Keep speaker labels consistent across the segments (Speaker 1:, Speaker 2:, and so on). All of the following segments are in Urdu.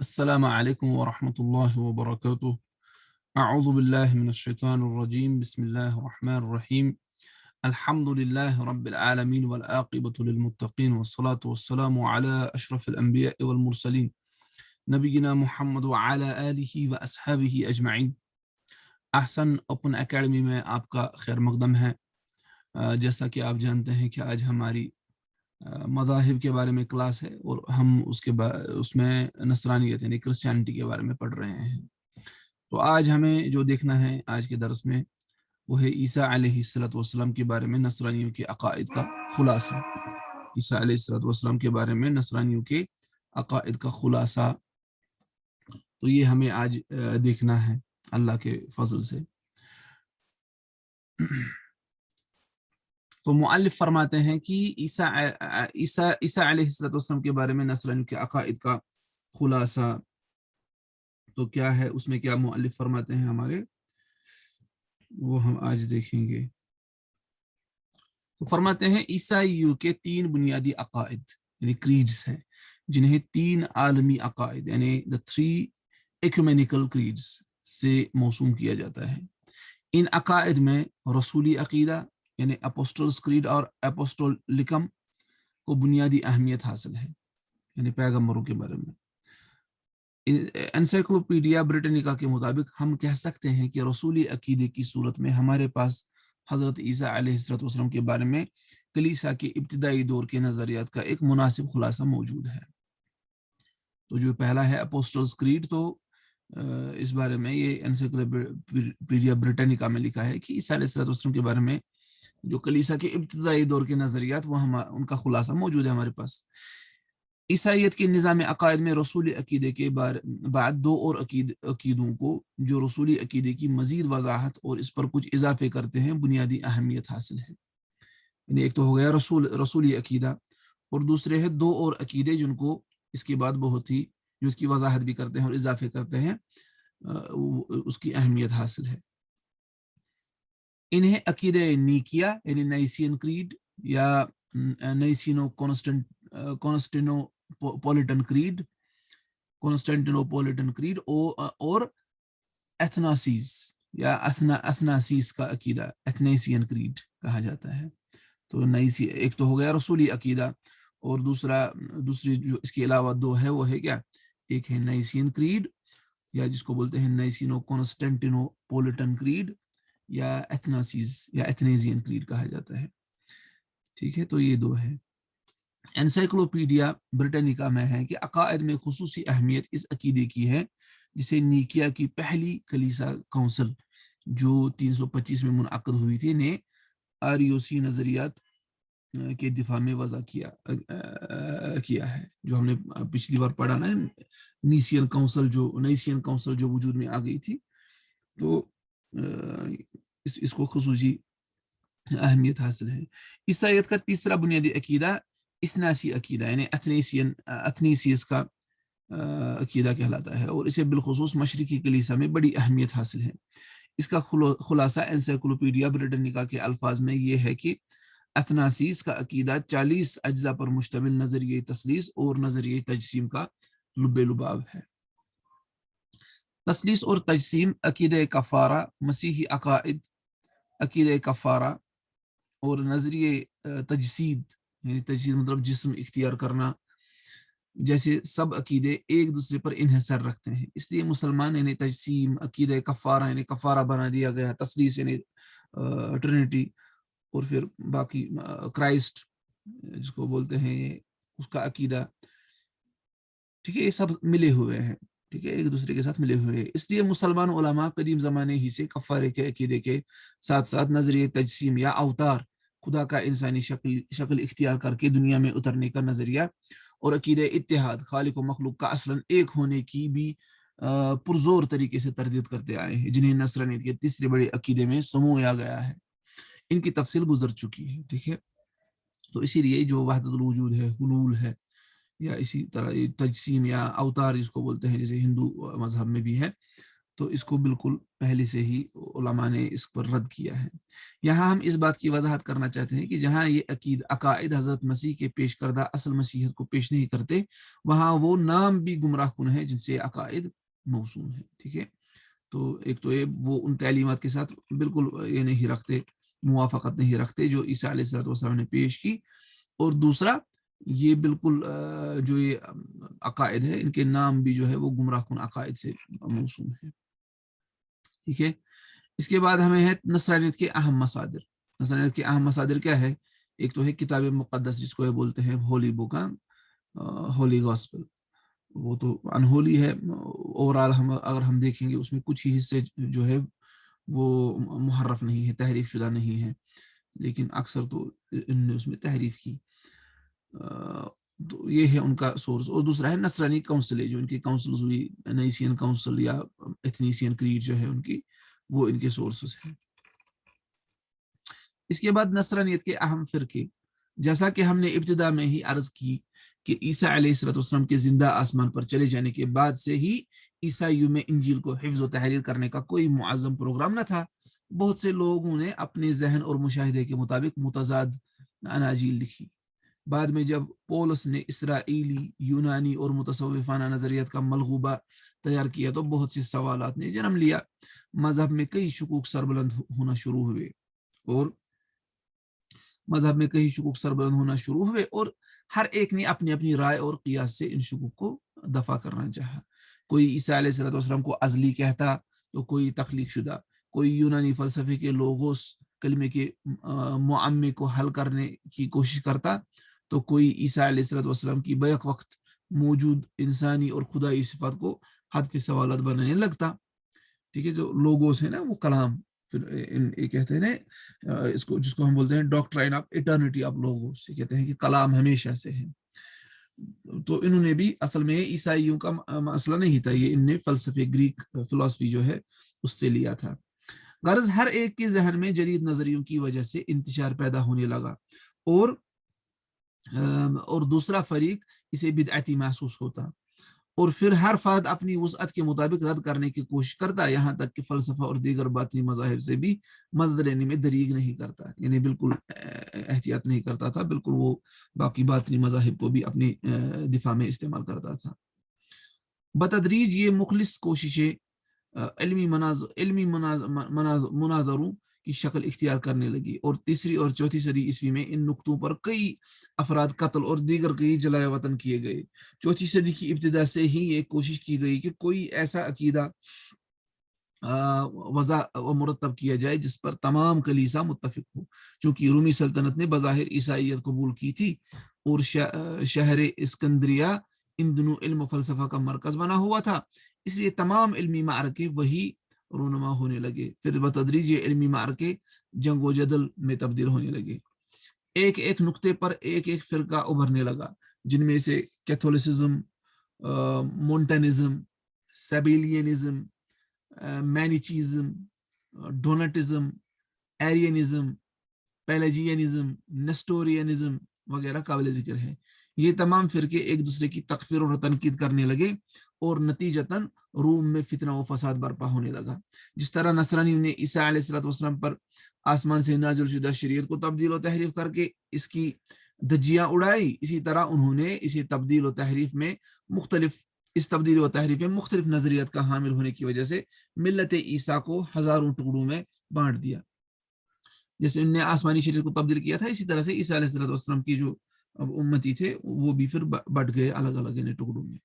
Speaker 1: السلام عليكم ورحمة الله وبركاته. أعوذ بالله من الشيطان الرجيم. بسم الله الرحمن الرحيم. الحمد لله رب العالمين والعاقبة للمتقين والصلاة والسلام على أشرف الأنبياء والمرسلين نبينا محمد وعلى آله وأصحابه أجمعين. احسن اوپن اکیڈمی میں آپ کا خیر مقدم ہے۔ جیسا کہ آپ جانتے ہیں کہ آج ہماری مذاہب کے بارے میں کلاس ہے اور ہم اس میں نصرانیت یعنی کرسچینٹی کے بارے میں پڑھ رہے ہیں۔ تو آج ہمیں جو دیکھنا ہے آج کے درس میں وہ ہے عیسیٰ علیہ السلام کے بارے میں نصرانیوں کے عقائد کا خلاصہ۔ عیسیٰ علیہ السلام کے بارے میں نصرانیوں کے عقائد کا خلاصہ، تو یہ ہمیں آج دیکھنا ہے اللہ کے فضل سے۔ تو مؤلف فرماتے ہیں کہ عیسیٰ علیہ السلام کے بارے میں نصرانیوں کے عقائد کا خلاصہ تو کیا ہے، اس میں کیا مؤلف فرماتے ہیں ہمارے، وہ ہم آج دیکھیں گے۔ تو فرماتے ہیں عیسائیوں کے 3 بنیادی عقائد یعنی کریڈز ہیں، جنہیں 3 عالمی عقائد یعنی the 3 ecumenical creeds سے موسوم کیا جاتا ہے۔ ان عقائد میں رسولی عقیدہ یعنی اپوسٹلز کریڈ اور اپوسٹولکم کو بنیادی اہمیت حاصل ہے، یعنی پیغمبروں کے بارے میں۔ انسائکلوپیڈیا بریٹنیکا کے مطابق ہم کہہ سکتے ہیں کہ رسولی عقیدے کی صورت میں ہمارے پاس حضرت عیسیٰ علیہ السلام کے بارے میں کلیسا کے ابتدائی دور کے نظریات کا ایک مناسب خلاصہ موجود ہے۔ تو جو پہلا ہے اپوسٹلز کریڈ، تو اس بارے میں یہ انسائکلوپیڈیا بریٹنیکا میں لکھا ہے کہ عیسیٰ علیہ السلام کے بارے میں جو کلیسا کے ابتدائی دور کے نظریات وہ ان کا خلاصہ موجود ہے ہمارے پاس۔ عیسائیت کے نظام عقائد میں رسولی عقیدے کے بعد 2 اور عقیدوں کو جو رسولی عقیدے کی مزید وضاحت اور اس پر کچھ اضافے کرتے ہیں بنیادی اہمیت حاصل ہے۔ یعنی ایک تو ہو گیا رسولی عقیدہ، اور دوسرے ہے 2 اور عقیدے جن کو اس کے بعد بہت ہی جو اس کی وضاحت بھی کرتے ہیں اور اضافے کرتے ہیں، اس کی اہمیت حاصل ہے۔ انہیں عقیدہ نیکیا یعنی نائسین کریڈ یا نائسینو کونسٹینٹینوپولیٹن کریڈ اور ایتھناسیس یا ایتھناسیس کا عقیدہ ایتھنیسین کریڈ کہا جاتا ہے۔ تو ایک تو ہو گیا رسولی عقیدہ، اور دوسری جو اس کے علاوہ 2 ہے وہ ہے کیا، ایک ہے نائسین کریڈ یا جس کو بولتے ہیں نائسینو کونسٹینٹینوپولیٹن کریڈ یا ایتھناسیس یا ایتھنیزین کریڈ کہا جاتا ہے۔ ٹھیک ہے، تو یہ 2 ہے۔ انسائکلوپیڈیا بریٹنیکا میں ہے کہ عقائد میں خصوصی اہمیت اس عقیدے کی ہے جسے نیکیا کی پہلی کلیسا کونسل جو 325 میں منعقد ہوئی تھی نے آریوسی نظریات کے دفاع میں وضع کیا ہے، جو ہم نے پچھلی بار پڑھا نا، نیسین کونسل جو وجود میں آ گئی تھی، تو اس کو خصوصی اہمیت حاصل ہے۔ عیسائیت کا تیسرا بنیادی عقیدہ اثناسی عقیدہ یعنی ایتھنیسیس کا عقیدہ کہلاتا ہے، اور اسے بالخصوص مشرقی کلیسا میں بڑی اہمیت حاصل ہے۔ اس کا خلاصہ انسائکلوپیڈیا بریٹنیکا کے الفاظ میں یہ ہے کہ ایتھناسیس کا عقیدہ 40 اجزاء پر مشتمل نظریہ تثلیث اور نظریہ تجسیم کا لب لباب ہے۔ تثلیث اور تجسیم، عقیدہ کفارہ، مسیحی عقائد، عقیدہ کفارہ اور نظریہ تجسید یعنی تجسید مطلب جسم اختیار کرنا جیسے سب عقیدے ایک دوسرے پر انحصار رکھتے ہیں، اس لیے مسلمان یعنی تجسیم، عقیدہ کفارہ یعنی کفارہ بنا دیا گیا، تثلیث یعنی ٹرینٹی، اور پھر باقی کرائسٹ جس کو بولتے ہیں اس کا عقیدہ، ٹھیک ہے، یہ سب ملے ہوئے ہیں، ٹھیک ہے، ایک دوسرے کے ساتھ ملے ہوئے ہیں۔ اس لیے مسلمان علماء قدیم زمانے ہی سے کفارے کے عقیدے کے ساتھ ساتھ نظریہ تجسیم یا اوتار، خدا کا انسانی شکل اختیار کر کے دنیا میں اترنے کا نظریہ، اور عقیدہ اتحاد، خالق و مخلوق کا اصلاً ایک ہونے کی بھی پرزور طریقے سے تردید کرتے آئے ہیں، جنہیں نصرانیت کے تیسرے بڑے عقیدے میں سمویا گیا ہے۔ ان کی تفصیل گزر چکی ہے، ٹھیک ہے۔ تو اسی لیے جو وحدت الوجود ہے، حلول ہے، یا اسی طرح تجسیم یا اوتار جس کو بولتے ہیں جیسے ہندو مذہب میں بھی ہے، تو اس کو بالکل پہلے سے ہی علماء نے اس پر رد کیا ہے۔ یہاں ہم اس بات کی وضاحت کرنا چاہتے ہیں کہ جہاں یہ عقائد حضرت مسیح کے پیش کردہ اصل مسیحیت کو پیش نہیں کرتے، وہاں وہ نام بھی گمراہ کن ہے جن سے عقائد موسوم ہے۔ ٹھیک ہے، تو ایک تو یہ وہ ان تعلیمات کے ساتھ بالکل یہ نہیں رکھتے، موافقت نہیں رکھتے جو عیسیٰ علیہ السلام نے پیش کی، اور دوسرا یہ بالکل جو یہ عقائد ہے ان کے نام بھی جو ہے وہ گمراہ کن عقائد سے موسوم ہے۔ ٹھیک ہے، اس کے بعد ہمیں ہے نصرانیت کے اہم مصادر۔ نصرانیت کے اہم مصادر کیا ہے؟ ایک تو ہے کتاب مقدس جس کو یہ بولتے ہیں ہولی بک، ہولی گاسپل، وہ تو انہولی ہے، اوورال اگر ہم دیکھیں گے اس میں کچھ ہی حصے جو ہے وہ محرف نہیں ہے، تحریف شدہ نہیں ہے، لیکن اکثر تو ان نے اس میں تحریف کی۔ تو یہ ہے ان کا سورس۔ اور دوسرا ہے نصرانی کونسل، جو ان کی کونسلز ہوئی، نیسین کونسل یا ایتھنیسین کریڈ جو ہے ان کی، وہ ان کے سورسز ہیں۔ اس کے بعد نصرانیت کے اہم فرقے، جیسا کہ ہم نے ابتدا میں ہی عرض کی کہ عیسیٰ علیہ السلام کے زندہ آسمان پر چلے جانے کے بعد سے ہی عیسائیوں میں انجیل کو حفظ و تحریر کرنے کا کوئی معظم پروگرام نہ تھا۔ بہت سے لوگوں نے اپنے ذہن اور مشاہدے کے مطابق متضاد اناجیل لکھی۔ بعد میں جب پولس نے اسرائیلی، یونانی اور متصوفانہ نظریات کا ملغوبہ تیار کیا تو بہت سے سوالات نے جنم لیا۔ مذہب میں کئی شکوک سربلند ہونا شروع ہوئے اور ہر ایک نے اپنی اپنی رائے اور قیاس سے ان شکوک کو دفع کرنا چاہا۔ کوئی عیسیٰ علیہ السلام کو ازلی کہتا تو کوئی تخلیق شدہ، کوئی یونانی فلسفے کے لوگوس کلمے کے معمے کو حل کرنے کی کوشش کرتا، تو کوئی عیسیٰ علیہ السلام کی بیک وقت موجود انسانی اور خدائی صفات کو حذف سوالات بنانے لگتا۔ ٹھیک ہے، جو لوگوس ہے نا وہ کلام، پھر کہتے ہیں نا اس کو، جس کو ہم بولتے ہیں doctrine of eternity of logos, کہتے ہیں کہ کلام ہمیشہ سے ہے۔ تو انہوں نے بھی اصل میں عیسائیوں کا مسئلہ نہیں تھا، یہ ان نے فلسفے گریک فلسفی جو ہے اس سے لیا تھا۔ غرض ہر ایک کے ذہن میں جدید نظریوں کی وجہ سے انتشار پیدا ہونے لگا، اور دوسرا فریق اسے بدعتی محسوس ہوتا، اور پھر ہر فرد اپنی وسعت کے مطابق رد کرنے کی کوشش کرتا، یہاں تک کہ فلسفہ اور دیگر باطنی مذاہب سے بھی مدد لینے میں دریغ نہیں کرتا، یعنی بالکل احتیاط نہیں کرتا تھا، بالکل وہ باقی باطنی مذاہب کو بھی اپنی دفاع میں استعمال کرتا تھا۔ بتدریج یہ مخلص کوششیں علمی مناظروں کی شکل اختیار کرنے لگی، اور تیسری اور چوتھی صدی عیسوی میں ان نقطوں پر کئی افراد قتل اور دیگر کئی جلائے وطن کیے گئے۔ چوتھی صدی کی ابتدا سے ہی یہ کوشش کی گئی کہ کوئی ایسا عقیدہ وضع و مرتب کیا جائے جس پر تمام کلیسا متفق ہو، چونکہ رومی سلطنت نے بظاہر عیسائیت قبول کی تھی اور شہر اسکندریہ ان دنوں علم و فلسفہ کا مرکز بنا ہوا تھا، اس لیے تمام علمی معرکے وہی رونما ہونے لگے۔ پھر بتدریج یہ علمی معرکے جنگ و جدل میں تبدیل ہونے لگے، ایک ایک نقطے پر ایک ایک فرقہ ابھرنے لگا، جن میں سے کیتھولسزم، مونٹانزم، سیبیلینزم، مینیچیزم، ڈونٹزم، ایرینزم، پیلاجینزم، نیسٹورینزم وغیرہ قابل ذکر ہے۔ یہ تمام فرقے ایک دوسرے کی تکفیر اور تنقید کرنے لگے، اور نتیجتاً روم میں فتنہ و فساد برپا ہونے لگا۔ جس طرح نصرانیوں نے عیسیٰ علیہ السلام پر آسمان سے نازل شدہ شریعت کو تبدیل و تحریف کر کے اس کی دھجیاں اڑائی، اسی طرح انہوں نے اسے تبدیل و تحریف میں مختلف نظریات کا حامل ہونے کی وجہ سے ملت عیسیٰ کو ہزاروں ٹکڑوں میں بانٹ دیا۔ جیسے ان نے آسمانی شریعت کو تبدیل کیا تھا، اسی طرح سے عیسیٰ علیہ السلام کی جو امتی تھے وہ بھی پھر بٹ گئے الگ الگ ٹکڑوں میں۔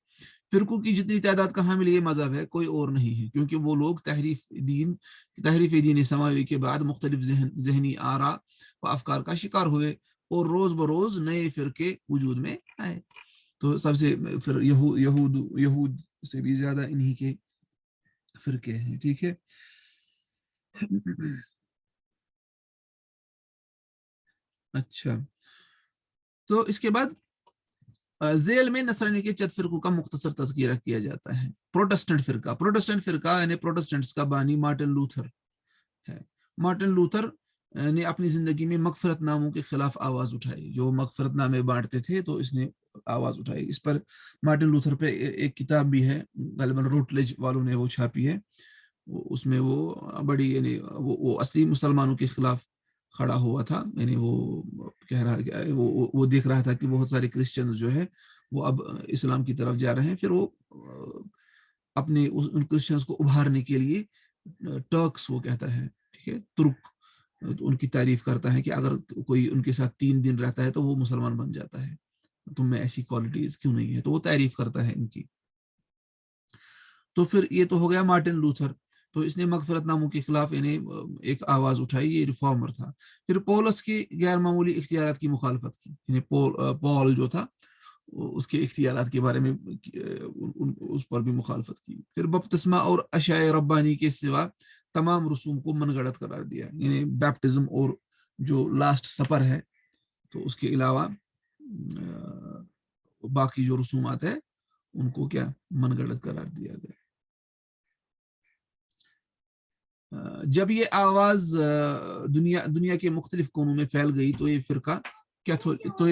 Speaker 1: فرقوں کی جتنی تعداد کا حامل یہ مذہب ہے کوئی اور نہیں ہے، کیونکہ وہ لوگ تحریف دین سماوی کے بعد مختلف ذہنی آراء و افکار کا شکار ہوئے، اور روز بروز نئے فرقے وجود میں آئے۔ تو سب سے پھر یہود سے بھی زیادہ انہی کے فرقے ہیں۔ ٹھیک ہے، اچھا، تو اس کے بعد ذیل میں نصرانی کے چند فرقوں کا مختصر تذکرہ کیا جاتا ہے۔ پروٹسٹنٹ فرقہ یعنی پروٹسٹنٹس کا بانی مارٹن لوتھر ہے۔ مارٹن لوتھر نے اپنی زندگی میں مغفرت ناموں کے خلاف آواز اٹھائی، جو مغفرت نامے بانٹتے تھے تو اس نے آواز اٹھائی۔ اس پر مارٹن لوتھر پہ ایک کتاب بھی ہے، غالباً روٹلیج والوں نے وہ چھاپی ہے، اس میں وہ بڑی یعنی وہ اصلی مسلمانوں کے خلاف کھڑا ہوا تھا، یعنی وہ کہہ رہا وہ دیکھ رہا تھا کہ بہت سارے کرسچنز جو ہے وہ اب اسلام کی طرف جا رہے ہیں، پھر وہ اپنے ان کرسچنز کو ابھارنے کے لیے ٹرکس وہ کہتا ہے، ٹھیک ہے، ترک ان کی تعریف کرتا ہے کہ اگر کوئی ان کے ساتھ 3 دن رہتا ہے تو وہ مسلمان بن جاتا ہے، تم میں ایسی کوالٹیز کیوں نہیں ہے، تو وہ تعریف کرتا ہے ان کی۔ تو پھر یہ تو ہو گیا مارٹن لوتھر، تو اس نے مغفرت ناموں کے خلاف یعنی ایک آواز اٹھائی، یہ ریفارمر تھا۔ پھر پولس کے غیر معمولی اختیارات کی مخالفت کی، یعنی پول جو تھا اس کے اختیارات کے بارے میں اس پر بھی مخالفت کی۔ پھر بپتسمہ اور اشعۂ ربانی کے سوا تمام رسوم کو من گڑت قرار دیا، یعنی بیپٹزم اور جو لاسٹ سپر ہے، تو اس کے علاوہ باقی جو رسومات ہے ان کو کیا من گڑت قرار دیا گیا۔ جب یہ آواز دنیا کے مختلف کونوں میں پھیل گئی تو یہ فرقہ کیتھولک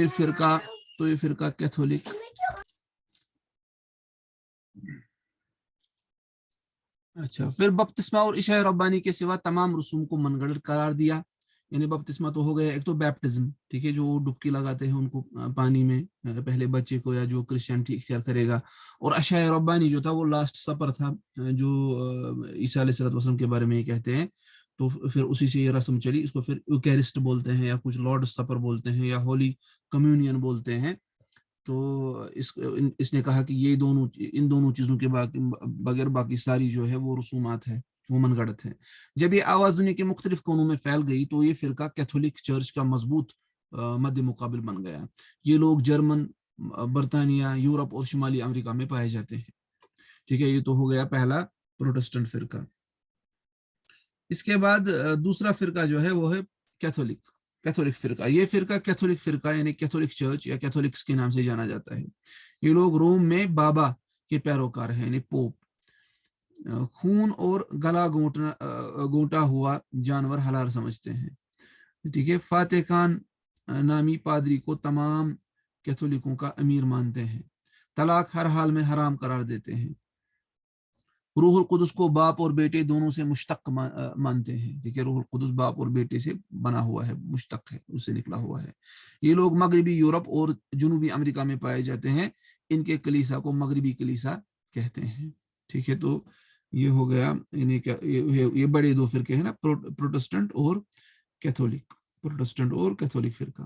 Speaker 1: اچھا، پھر بپتسمہ اور عشاء ربانی کے سوا تمام رسوم کو من گڑت قرار دیا، یعنی بپتسمہ تو ہو گیا ایک تو بیپٹزم، ٹھیک ہے، جو ڈبکی لگاتے ہیں ان کو پانی میں پہلے بچے کو، یا جو کرسچینٹی اختیار کرے گا، اور عشاء ربانی جو تھا وہ لاسٹ سپر تھا، جو عیسیٰ علیہ الصلوۃ والسلام کے بارے میں یہ کہتے ہیں، تو پھر اسی سے یہ رسم چلی، اس کو پھر یوکیرسٹ بولتے ہیں، یا کچھ لارڈ سپر بولتے ہیں، یا ہولی کمیونین بولتے ہیں۔ تو اس نے کہا کہ یہ ان دونوں چیزوں کے بغیر باقی ساری جو ہے وہ رسومات ہے وہ من گڑت ہے۔ جب یہ آواز دنیا کے مختلف کونوں میں پھیل گئی تو یہ فرقہ کیتھولک چرچ کا مضبوط مد مقابل بن گیا۔ یہ لوگ جرمن، برطانیہ، یورپ اور شمالی امریکہ میں پائے جاتے ہیں، ٹھیک ہے، یہ تو ہو گیا پہلا پروٹسٹنٹ فرقہ۔ اس کے بعد دوسرا فرقہ جو ہے وہ ہے کیتھولک فرقہ۔ یہ فرقہ کیتھولک فرقہ یعنی کیتھولک چرچ یا کیتھولکس کے نام سے جانا جاتا ہے۔ یہ لوگ روم میں بابا کے پیروکار ہیں، یعنی پوپ۔ خون اور گلا گونٹا ہوا جانور حلال سمجھتے ہیں، ٹھیک ہے۔ فاتح خان نامی پادری کو تمام کیتھولکوں کا امیر مانتے ہیں۔ طلاق ہر حال میں حرام قرار دیتے ہیں۔ روح القدس کو باپ اور بیٹے دونوں سے مشتق مانتے ہیں، ٹھیک ہے، روح القدس باپ اور بیٹے سے بنا ہوا ہے، مشتق ہے، اس سے نکلا ہوا ہے۔ یہ لوگ مغربی یورپ اور جنوبی امریکہ میں پائے جاتے ہیں۔ ان کے کلیسا کو مغربی کلیسا کہتے ہیں، ٹھیک ہے۔ تو یہ ہو گیا، یعنی یہ بڑے دو فرقے ہیں نا، پروٹسٹنٹ اور کیتھولک فرقہ۔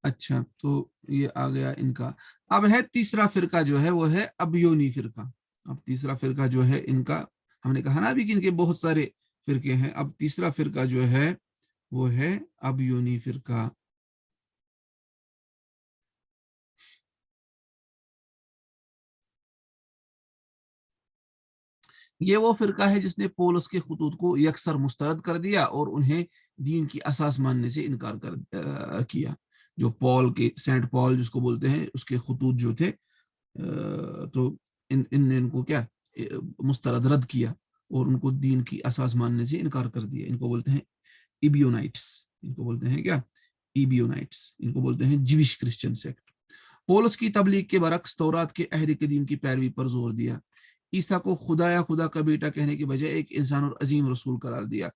Speaker 1: اچھا، تو یہ آ گیا ان کا۔ اب ہے تیسرا فرقہ جو ہے وہ ہے ابیونی فرقہ۔ اب تیسرا فرقہ جو ہے ان کا، ہم نے کہا نا ابھی کہ ان کے بہت سارے فرقے ہیں، اب تیسرا فرقہ جو ہے وہ ہے ابیونی فرقہ۔ یہ وہ فرقہ ہے جس نے پولس کے خطوط کو یکسر مسترد کر دیا اور انہیں دین کی اساس ماننے سے انکار کیا۔ جو سینٹ پال جس کو بولتے ہیں، اس کے خطوط جو تھے، تو ان نے ان کو کیا مسترد رد کیا اور ان کو دین کی اساس ماننے سے انکار کر دیا۔ ان کو بولتے ہیں ایبیونائٹس، ان کو بولتے ہیں کیا، ایبیونائٹس، ان کو بولتے ہیں جیوش کرسچن سیکٹ۔ پولس کی تبلیغ کے برعکس تورات کے عہد قدیم کی پیروی پر زور دیا۔ عیسیٰ کو خدا یا خدا کا بیٹا کہنے کے بجائے ایک انسان اور عظیم رسول قرار دیا۔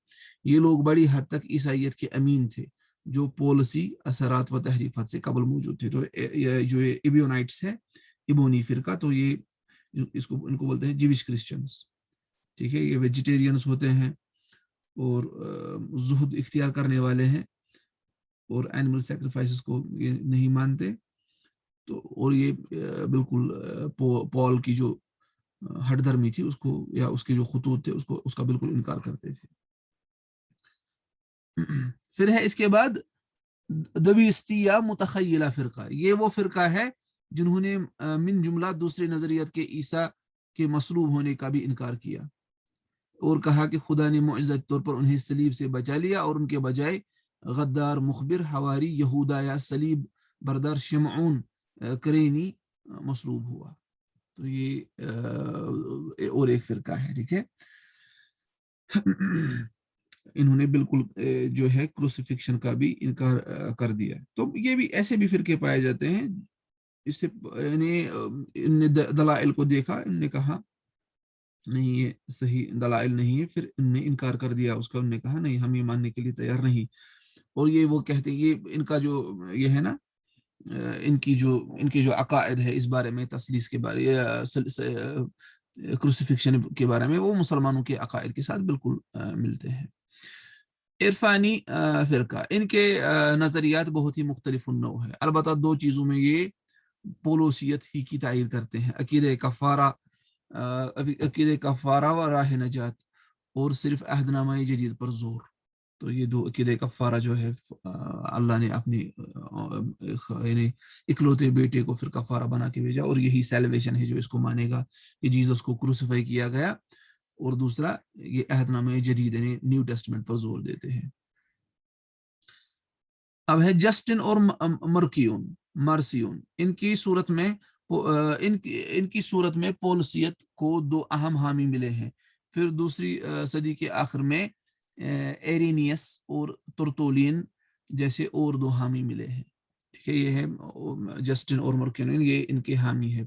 Speaker 1: یہ لوگ بڑی حد تک عیسائیت کے امین تھے جو پولسی اثرات و تحریفات سے قبل موجود تھے۔ تو جو ایبیونائٹس ہے، ایبونی فرقہ، تو یہ ان کو بولتے ہیں جیوش کرسچنز، ٹھیک ہے۔ یہ ویجیٹیرینز ہوتے ہیں اور زہد اختیار کرنے والے ہیں اور اینیمل سیکریفائسز کو یہ نہیں مانتے۔ تو اور یہ بالکل پال کی جو ہٹ دھرمی تھی اس کو، یا اس کے جو خطوط تھے اس کا بالکل انکار کرتے تھے۔ پھر ہے اس کے بعد دویستی یا متخیلہ فرقہ۔ یہ وہ فرقہ ہے جنہوں نے من جملہ دوسرے نظریات کے عیسیٰ کے مصلوب ہونے کا بھی انکار کیا اور کہا کہ خدا نے معجزاتی طور پر انہیں صلیب سے بچا لیا اور ان کے بجائے غدار مخبر حواری یہودا یا صلیب بردار شمعون کرینی مصلوب ہوا۔ تو یہ اور ایک فرقہ ہے، ٹھیک ہے۔ انہوں نے بالکل جو ہے کروسیفکشن کا بھی انکار کر دیا. تو یہ بھی ایسے بھی فرقے پائے جاتے ہیں. اس سے یعنی ان نے دلائل کو دیکھا, ان نے کہا نہیں یہ صحیح دلائل نہیں ہے, پھر ان نے انکار کر دیا اس کا. ان نے کہا نہیں ہم یہ ماننے کے لیے تیار نہیں. اور یہ وہ کہتے ہیں یہ ان کا جو یہ ہے نا ان کے جو عقائد ہے اس بارے میں, تثلیث کے بارے کروسیفکشن کے بارے میں, وہ مسلمانوں کے عقائد کے ساتھ بالکل ملتے ہیں. عرفانی فرقہ, ان کے نظریات بہت ہی مختلف النوع ہے. البتہ دو چیزوں میں یہ پولوسیت ہی کی تائید کرتے ہیں, عقیدہ کفارہ و راہ نجات, اور صرف عہد نامہ جدید پر زور. تو یہ دو عقیدہ کفارہ جو ہے اللہ نے اپنی یعنی اکلوتے بیٹے کو پھر کفارہ بنا کے بھیجا, اور یہی سیلویشن ہے جو اس کو مانے گا کہ جیزس کو کروسیفائی کیا گیا. اور دوسرا یہ عہد نامہ جدید یعنی نیو ٹیسٹمنٹ پر زور دیتے ہیں. اب ہے جسٹن اور مرسیون. ان کی صورت میں پولسیت کو دو اہم حامی ملے ہیں. پھر دوسری صدی کے آخر میں ایرینیس اور ترتولین جیسے اور دو حامی ملے ہیں. ٹھیک ہے, یہ ہے جسٹن اور مرکین, یہ ان کے حامی ہے.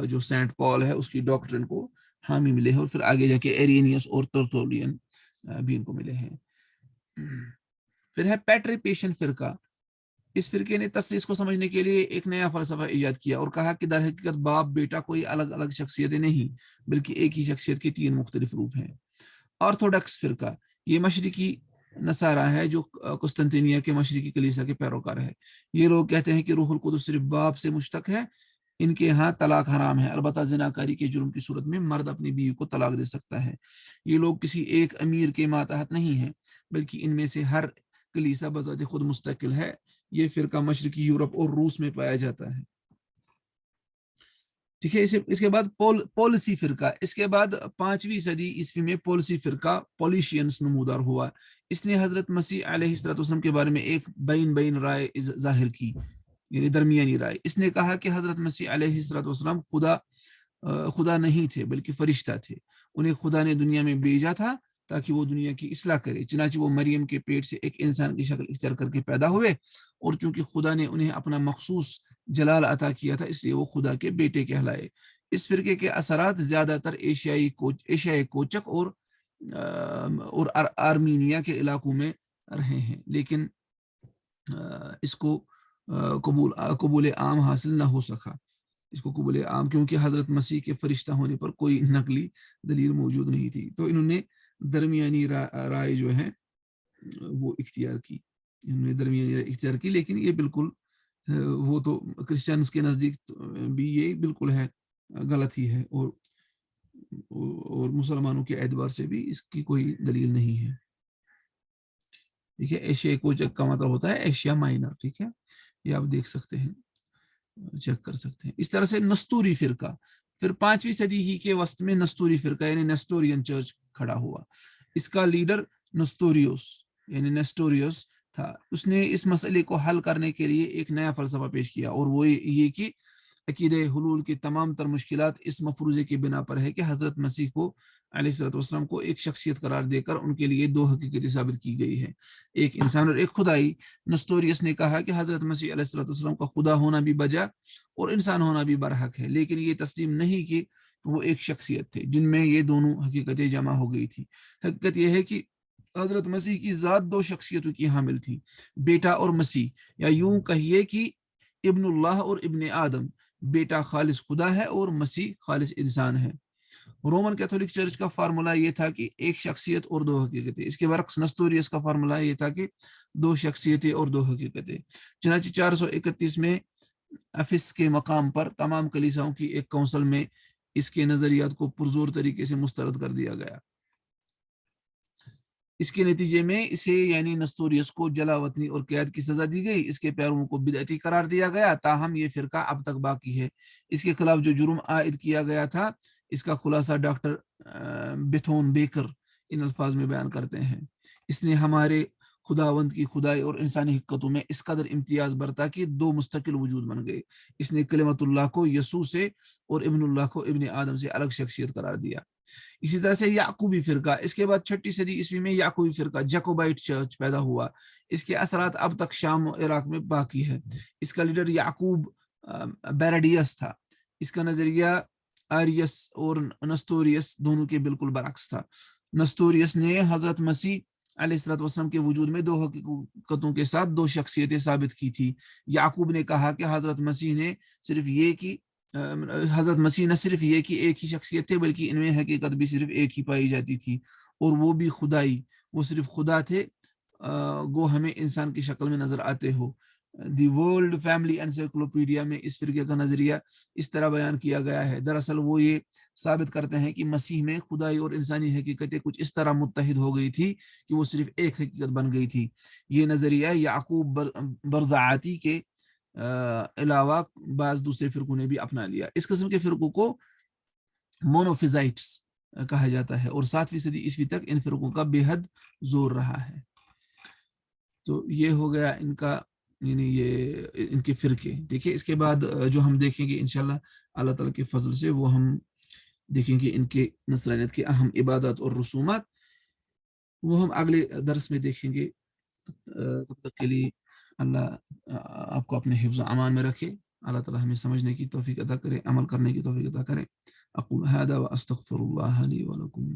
Speaker 1: جو سینٹ پال ہے اس کی ڈاکٹرن کو حامی ملے ہیں, اور پھر آگے جا کے ایرینیس اور ترتولین بھی ان کو ملے ہیں. پھر ہے پیٹریپیشن فرقہ. اس فرقے نے تثلیث کو سمجھنے کے لیے ایک نیا فلسفہ ایجاد کیا اور کہا کہ در حقیقت باپ بیٹا کوئی الگ الگ شخصیتیں نہیں بلکہ ایک ہی شخصیت کے 3 مختلف روپ ہیں. آرتھوڈکس فرقہ, یہ مشرقی نصارہ ہے جو قسطنطنیہ کے مشرقی کلیسا کے پیروکار ہے. یہ لوگ کہتے ہیں کہ روح القدس صرف باپ سے مشتق ہے. ان کے ہاں طلاق حرام ہے, البتہ زناکاری کے جرم کی صورت میں مرد اپنی بیوی کو طلاق دے سکتا ہے. یہ لوگ کسی ایک امیر کے ماتحت نہیں ہیں بلکہ ان میں سے ہر کلیسا بذات خود مستقل ہے. یہ فرقہ مشرقی یورپ اور روس میں پایا جاتا ہے. ٹھیک ہے, اس کے بعد پولسی فرقہ. اس کے بعد 5ویں صدی عیسوی میں پولسی فرقہ پولیشینس نمودار ہوا. اس نے حضرت مسیح علیہ السلام کے بارے میں ایک بین رائے ظاہر کی, یعنی درمیانی رائے. اس نے کہا کہ حضرت مسیح علیہ السلام خدا نہیں تھے بلکہ فرشتہ تھے. انہیں خدا نے دنیا میں بھیجا تھا تاکہ وہ دنیا کی اصلاح کرے. چنانچہ وہ مریم کے پیٹ سے ایک انسان کی شکل اختیار کر کے پیدا ہوئے, اور چونکہ خدا نے انہیں اپنا مخصوص جلال عطا کیا تھا اس لیے وہ خدا کے بیٹے کہلائے. اس فرقے کے اثرات زیادہ تر ایشیائی کوچک اور آرمینیا کے علاقوں میں رہے ہیں, لیکن اس کو قبول عام حاصل نہ ہو سکا. اس کو قبول عام کیونکہ حضرت مسیح کے فرشتہ ہونے پر کوئی نقلی دلیل موجود نہیں تھی. تو انہوں نے درمیانی رائے جو ہے وہ اختیار کی. لیکن یہ بالکل وہ تو کرسچنز کے نزدیک بھی یہ بالکل ہے غلط ہی ہے, اور مسلمانوں کے اعتبار سے بھی اس کی کوئی دلیل نہیں ہے. ٹھیک ہے, ایشیا کوچک کا مطلب ہوتا ہے ایشیا مائنر. ٹھیک ہے, یہ آپ دیکھ سکتے ہیں, چیک کر سکتے ہیں. اس طرح سے نستوری فرقہ, پھر 5ویں صدی ہی کے وسط میں نستوری فرقہ یعنی نیسٹورین چرچ کھڑا ہوا. اس کا لیڈر نیسٹوریوس تھا. اس نے اس مسئلے کو حل کرنے کے لیے ایک نیا فلسفہ پیش کیا, اور وہ یہ کہ عقیدہ حلول کی تمام تر مشکلات اس مفروضے کی بنا پر ہے کہ حضرت مسیح کو علیہ السلام کو ایک شخصیت قرار دے کر ان کے لیے 2 حقیقتیں ثابت کی گئی ہے, ایک انسان اور ایک خدائی. نستوریس نے کہا کہ حضرت مسیح علیہ السلام کا خدا ہونا بھی بجا اور انسان ہونا بھی برحق ہے, لیکن یہ تسلیم نہیں کہ وہ ایک شخصیت تھے جن میں یہ دونوں حقیقتیں جمع ہو گئی تھی. حقیقت یہ ہے کہ حضرت مسیح کی ذات 2 شخصیتوں کی حامل تھی, بیٹا اور مسیح, یا یوں کہیے کہ ابن اللہ اور ابن آدم. بیٹا خالص خدا ہے اور مسیح خالص انسان ہے. رومن کیتھولک چرچ کا فارمولا یہ تھا کہ ایک شخصیت اور 2 حقیقتیں. اس کے برعکس نستوریس کا فارمولا یہ تھا کہ 2 شخصیتیں اور 2 حقیقتیں. چنانچہ 431 میں افس کے مقام پر تمام کلیساؤں کی ایک کونسل میں اس کے نظریات کو پرزور طریقے سے مسترد کر دیا گیا. اس کے نتیجے میں اسے یعنی نستوریس کو جلا وطنی اور قید کی سزا دی گئی. اس کے پیرووں کو بدعتی قرار دیا گیا. تاہم یہ فرقہ اب تک باقی ہے. اس کے خلاف جو جرم عائد کیا گیا تھا اس کا خلاصہ ڈاکٹر بیتھون بیکر ان الفاظ میں بیان کرتے ہیں. اس نے ہمارے خداوند کی خدائی اور انسانی حقیقتوں میں اس قدر امتیاز برتا کہ 2 مستقل وجود بن گئے. اس نے کلمت اللہ کو یسوع سے اور ابن اللہ کو ابن آدم سے الگ شخصیت قرار دیا. اسی طرح سے یعقوبی فرقہ، اس کے بعد 6 صدی عیسوی میں یعقوبی فرقہ جیکوبائٹ چرچ پیدا ہوا. اس کے اثرات اب تک شام و عراق میں باقی ہے. اس کا لیڈر یعقوب بیراڈیس تھا. اس کا نظریہ آریس اور نستوریس دونوں کے بالکل برعکس تھا. نستوریس نے حضرت مسیح علیہ الصلوۃ والسلام کے وجود میں 2 حقیقتوں کے ساتھ 2 شخصیتیں ثابت کی تھی. یعقوب نے کہا کہ حضرت مسیح نے صرف یہ کہ حضرت مسیح نہ صرف یہ کہ ایک ہی شخصیت تھے بلکہ ان میں حقیقت بھی صرف ایک ہی پائی جاتی تھی، اور وہ بھی خدائی. وہ صرف خدا تھے، گو ہمیں انسان کی شکل میں نظر آتے ہو. دی ورلڈ فیملی انسائکلوپیڈیا میں اس فرقے کا نظریہ اس طرح بیان کیا گیا ہے. دراصل وہ یہ ثابت کرتے ہیں کہ مسیح میں خدائی اور انسانی حقیقتیں کچھ اس طرح متحد ہو گئی تھی کہ وہ صرف ایک حقیقت بن گئی تھی. یہ نظریہ یعقوب برضعاتی کے علاوہ بعض دوسرے فرقوں نے بھی اپنا لیا. اس قسم کے فرقوں کو مونوفیزائٹس کہا جاتا ہے، اور 7ویں صدی عیسوی تک ان فرقوں کا بے حد زور رہا ہے. تو یہ ہو گیا ان کا، یعنی یہ ان کے فرقے. دیکھیں اس کے بعد جو ہم دیکھیں گے انشاءاللہ اللہ تعالیٰ کے فضل سے، وہ ہم دیکھیں گے ان کے نصرانیت کے اہم عبادات اور رسومات، وہ ہم اگلے درس میں دیکھیں گے. تب تک کے لیے اللہ آپ کو اپنے حفظ و امان میں رکھے. اللہ تعالیٰ ہمیں سمجھنے کی توفیق عطا کرے، عمل کرنے کی توفیق عطا کرے. اقول هذا واستغفر الله لي ولكم.